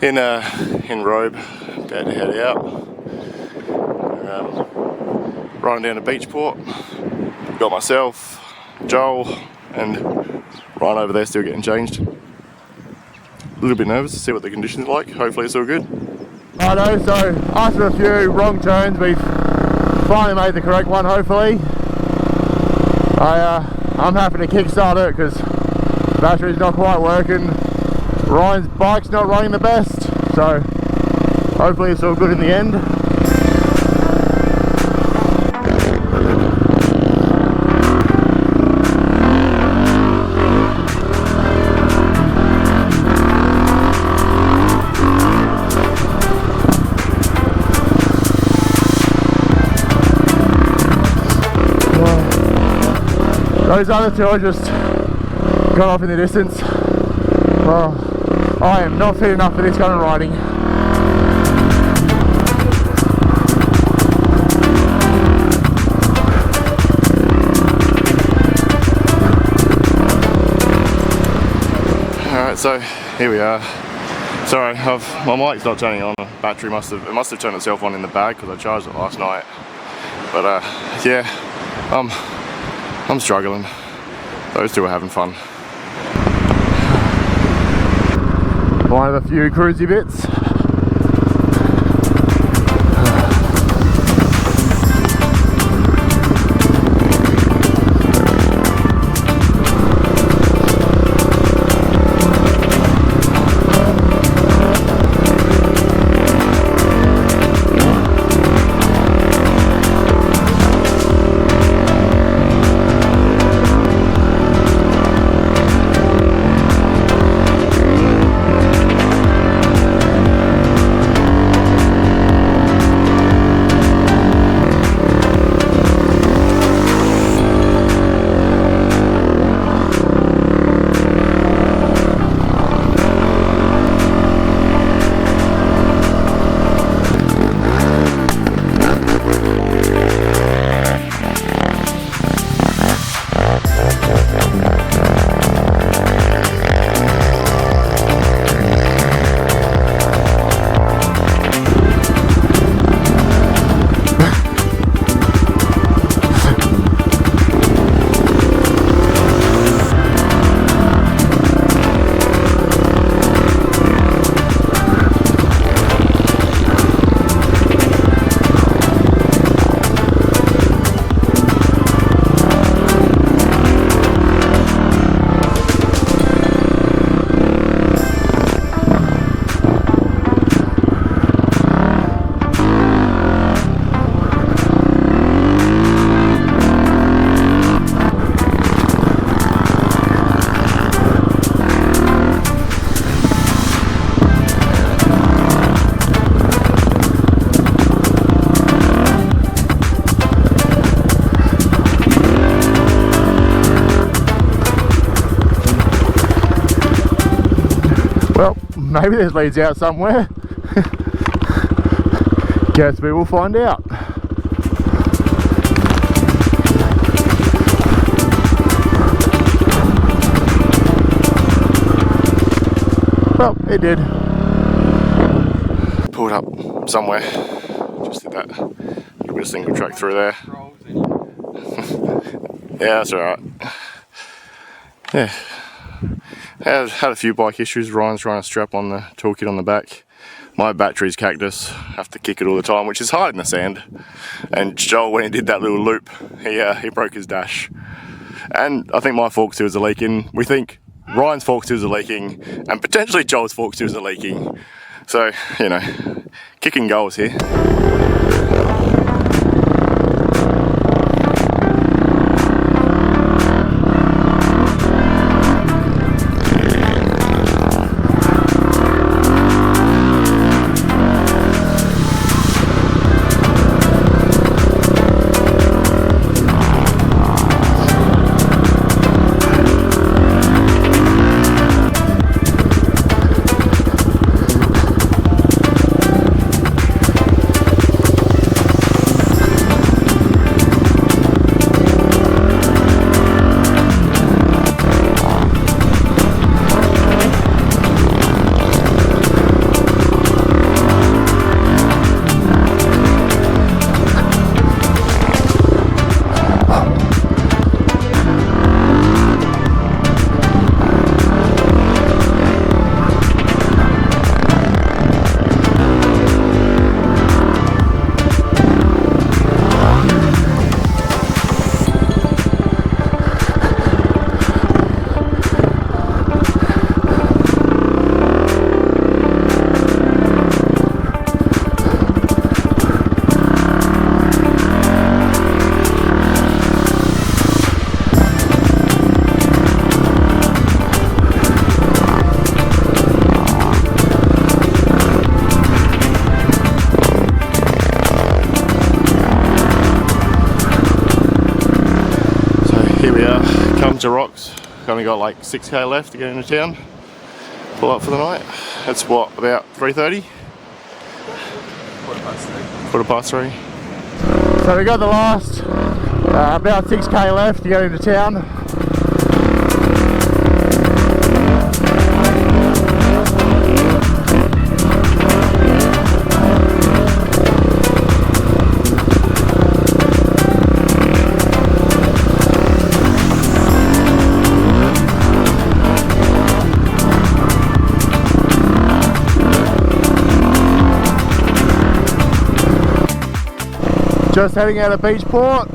in Robe, about to head out. Riding down to Beachport. Got myself, Joel, and Ryan over there still getting changed. A little bit nervous to see what the conditions are like. Hopefully it's all good. Righto, so after a few wrong turns, we've finally made the correct one, hopefully. I'm happy to kickstart it because the battery's not quite working. Ryan's bike's not running the best, so hopefully it's all good in the end. Those other two are just gone off in the distance. Well, I am not fit enough for this kind of riding. Alright, so here we are. Sorry, my mic's not turning on. The battery must have turned itself on in the bag because I charged it last night. But yeah, I'm struggling. Those two are having fun. One of the few cruisy bits. Well, maybe this leads out somewhere. Guess we will find out. Well, it did. Pulled up somewhere. Just did that little bit of single track through there. Yeah, that's alright. Yeah. Had a few bike issues. Ryan's trying to strap on the toolkit on the back. My battery's cactus. Have to kick it all the time, which is hard in the sand. And Joel, when he did that little loop, he broke his dash. And I think my fork tubes are leaking. We think Ryan's fork tubes are leaking, and potentially Joel's fork tubes are leaking. So, you know, kicking goals here. bunch of rocks. Only got like 6k left to get into town. Pull up for the night. That's what, about 3:30? Quarter past three. So we got the last about 6k left to get into town. Just heading out of Beachport.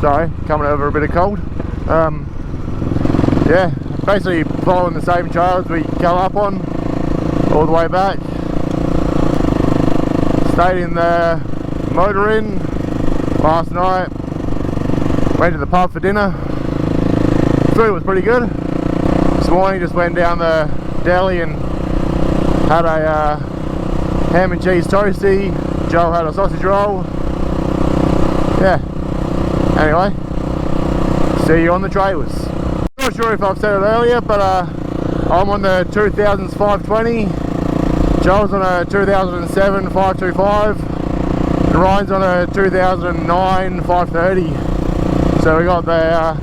Sorry, coming over a bit of cold. Yeah, basically following the same trails we come up on all the way back. Stayed in the motor inn last night. Went to the pub for dinner. Food was pretty good. This morning just went down the deli and had a ham and cheese toastie. Joe had a sausage roll. Yeah. Anyway, see you on the trailers. Not sure if I've said it earlier, but I'm on the 2000s 520. Joel's on a 2007 525. And Ryan's on a 2009 530. So we got the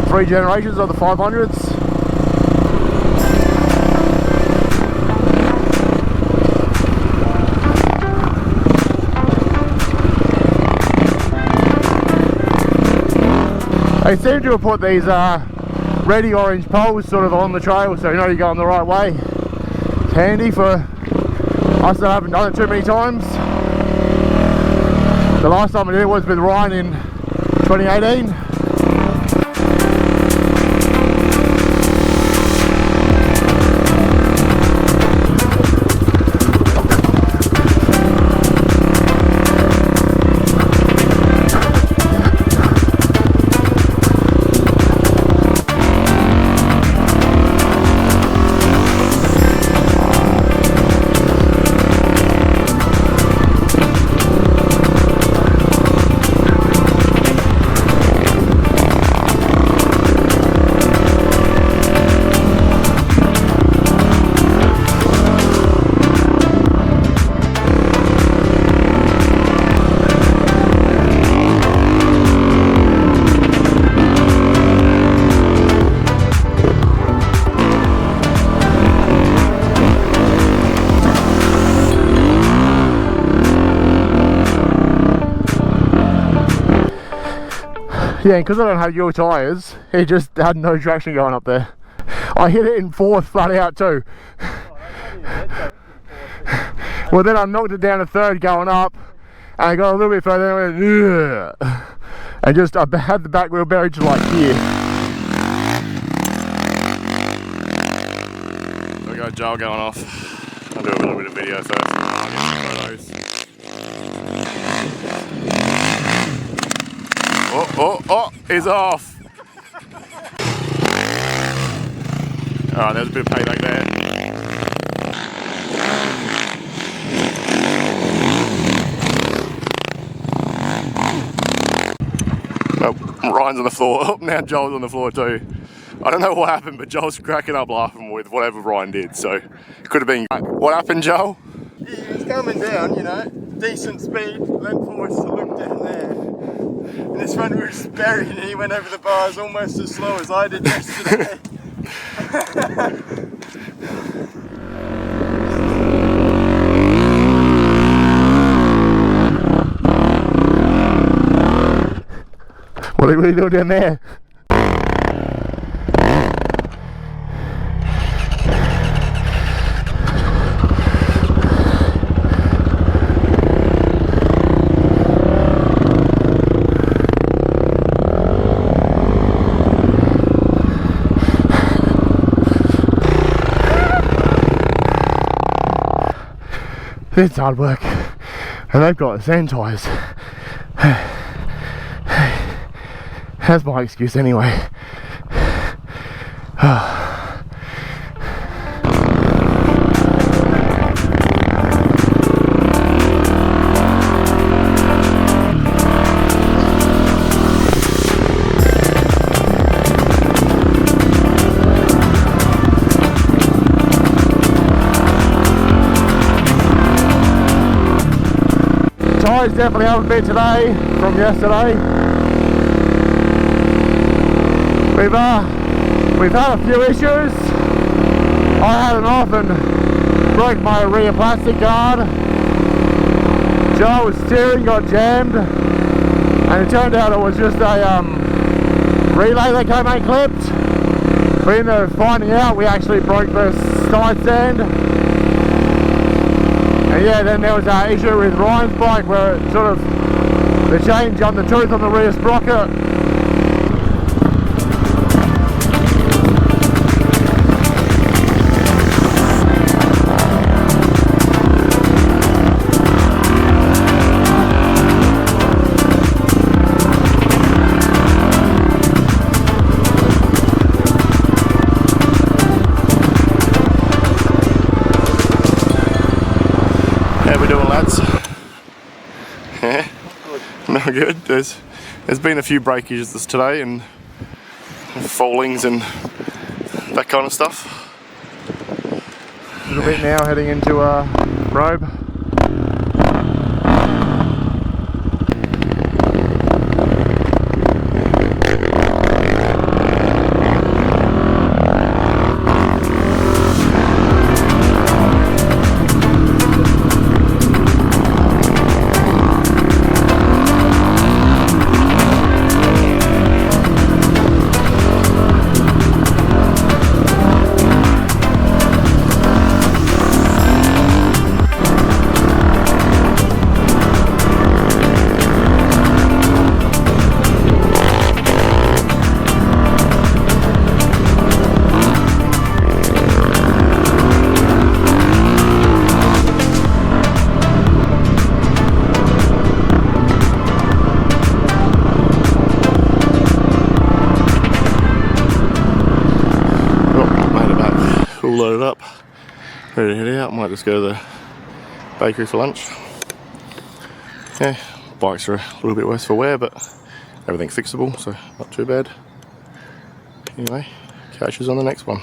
3 generations of the 500s. They seem to have put these reddy orange poles sort of on the trail, so you know you're going the right way. It's handy for us that haven't done it too many times. The last time I did it was with Ryan in 2018. Yeah, because I don't have your tyres, it just had no traction going up there. I hit it in 4th flat out too. Well, then I knocked it down to 3rd going up, and I got a little bit further and went, ugh, and just I had the back wheel buried to like here. So we got Joel going off. I'll do a little bit of video first and then I'll get some photos. Oh, he's off. Alright, there's a bit of payback there. Oh, Ryan's on the floor. Oh, now Joel's on the floor too. I don't know what happened, but Joel's cracking up laughing with whatever Ryan did, so it could have been. What happened, Joel? He was coming down, you know, decent speed, leant forwards to look down there. And his front wheel was buried and he went over the bars almost as slow as I did yesterday. What are you doing down there? It's hard work, and they've got sand tyres. That's my excuse anyway. tyres definitely have a bit today from yesterday. We've had a few issues. I had an off and broke my rear plastic guard. Joe was steering, got jammed, and it turned out it was just a relay that came unclipped. But in the finding out, we actually broke the side stand. And yeah, then there was an issue with Ryan's bike where it sort of, the chain jumped the tooth on the rear sprocket. How we doing, lads? Yeah, no good. There's been a few breakages today and fallings and that kind of stuff. A little bit now heading into Robe. All loaded up, ready to head out. Might just go to the bakery for lunch. Yeah, bikes are a little bit worse for wear, but everything's fixable, so not too bad. Anyway, catch us on the next one.